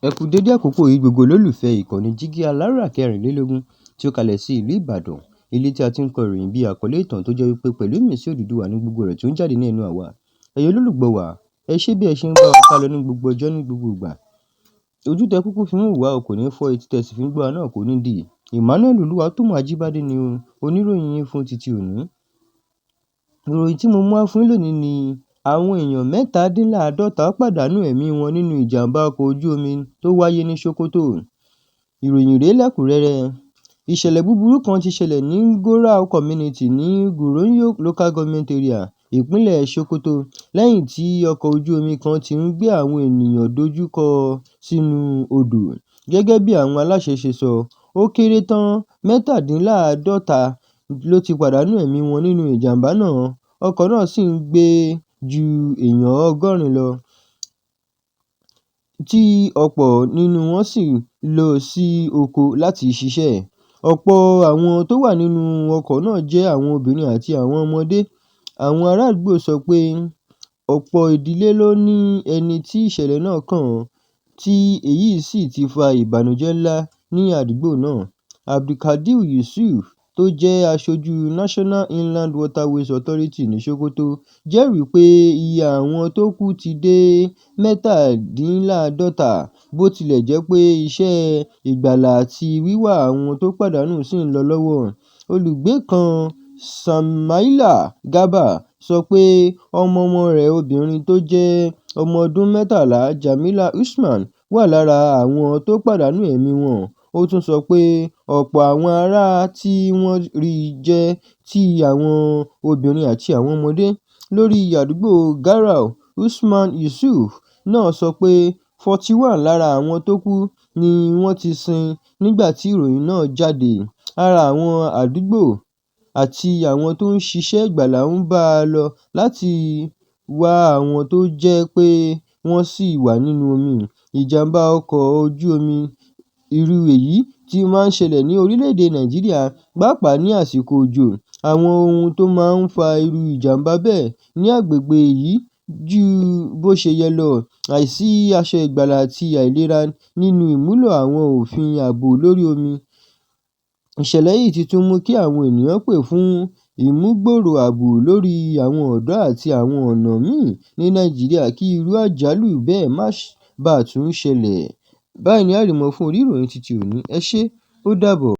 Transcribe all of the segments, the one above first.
Ẹ kú dédé àkókò yìí gbogbo olólùfẹ́ ìkànnì Jígí Alárà kẹrìnlélógún tí ó kalẹ̀ sí ìlú Ìbàdàn, ilé tí a ti ń kọ ìròyìn bí àkọlé ìtàn tó jẹ́ wípé pẹ̀lú ìmísí Odùduwà ní gbogbo rẹ̀ tí ó ń jáde ní ẹnu àwa. Ẹ̀yin olólùgbọ́ wa, ẹ ṣé bí ẹ ṣe ń bá wa kálọ ní gbogbo ọjọ́ ní gbogbo ìgbà. Ojú tẹ kúkú fi ń wò wá o kò ní fọ́, etí tẹ sì fi ń gbọ́ wa náà kò ní dì. Emmanuel Olúwatómọ̀ Ajíbádé ni oníròyìn yín fún titi òní. Ìròyìn tí mo mú wá fún yín lónìí ni àwọn èèyàn metadinlaadota pàdánù ẹ̀mí wọn nínú ìjàmbá ọkọ̀ ojú omi tó wáyé ní Sòkòtò. Ìròyìn rèé lẹ́kùnrẹ́rẹ́. Ìṣẹ̀lẹ̀ búburú kan ti ṣẹlẹ̀ ní Gorau Community ní Goronyo Local Government Area, ìpínlẹ̀ Sòkòtò, lẹ́yìn tí ọkọ̀ ojú omi kan tí ń gbé àwọn ènìyàn dojú kọ sínú odò. Gẹ́gẹ́ bí àwọn aláṣẹ ṣe sọ, ó kéré tán metadinlaadota ló ti pàdánù ẹ̀mí wọn nínú ìjàmbá náà. Ọkọ̀ náà sì ń gbé ju èèyàn 100 lọ, tí ọ̀pọ̀ nínú wọn sì lọ sí oko láti ṣiṣẹ́. Ọ̀pọ̀ àwọn tó wà nínú ọkọ̀ náà jẹ́ àwọn obìnrin àti àwọn ọmọdé. Àwọn ará àdúgbò sọ pé ọ̀pọ̀ ìdílé ló ní ẹni tí ìṣẹ̀lẹ̀ náà kàn, tí èyí sì ti fa ìbànújẹ́ ńlá ní àdúgbò náà. Abdulkadir Yusuf tó jẹ́ aṣojú National Inland Waterways Authority ní Sòkòtò jẹ́rìí pé iye àwọn tó kú ti dé metadinlaadota, bó tilẹ̀ jẹ́ pé iṣẹ́ ìgbàlà àti wíwá àwọn tó pàdánù ṣì ń lọ lọ́wọ́. Olùgbé kan, Samaila Garba, sọ pé ọmọ rẹ̀ obìnrin tó jẹ́ ọmọ ọdún 13, Jamila Usman, wà lára àwọn tó pàdánù ẹ̀mí wọn. Ó tún sọ pé ọ̀pọ̀ àwọn ará tí wọ́n rí jẹ́ ti àwọn obìnrin àti àwọn ọmọdé. Lórí àdúgbò Gorau, Usman Yusuf náà sọ pé 41 lára àwọn tó kú ni wọ́n ti sin nígbà tí ìròyìn náà jáde. Ará àwọn àdúgbò àti àwọn tó ń ṣiṣẹ́ ìgbàlà ń bá a lọ láti wá àwọn tó jẹ́ pé wọ́n ṣì wà nínú omi. Ìjàmbá ọkọ̀ ojú omi irú èyí tí máa ń ṣẹlẹ̀ ní orílẹ̀-èdè Nàìjíríà, pàápàá ní àsìkò òjò. Àwọn ohun tó máa ń fa irú ìjàmbá bẹ́ẹ̀ ní agbègbè yìí ju bó ṣe yẹ lọ: àìsí aṣọ ìgbàlà àti àìlera nínú ìmúlò àwọn òfin ààbò lórí omi. Ìṣẹ̀lẹ̀ yìí ti tún mú kí àwọn ènìyàn pè fún ìmúgbòòrò ààbò lórí àwọn ọ̀dọ́ àti àwọn ọ̀nà míì ní Nàìjíríà kí irú àjálù bẹ́ẹ̀ má bàa tún ṣẹlẹ̀. Báyìí ni a rí mọ́ fún orí ìròyìn titi òní. Ẹ ṣé, ó dàbọ̀.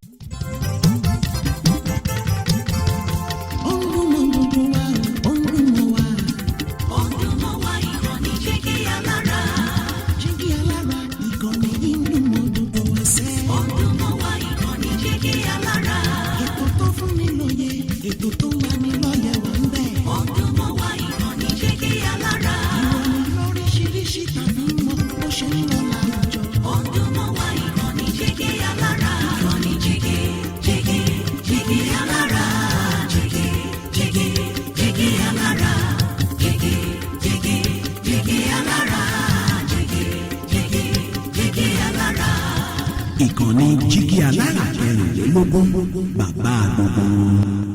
Ìkànnì Jígí Alárà kẹrìnlélógún, bàbá gbogbo.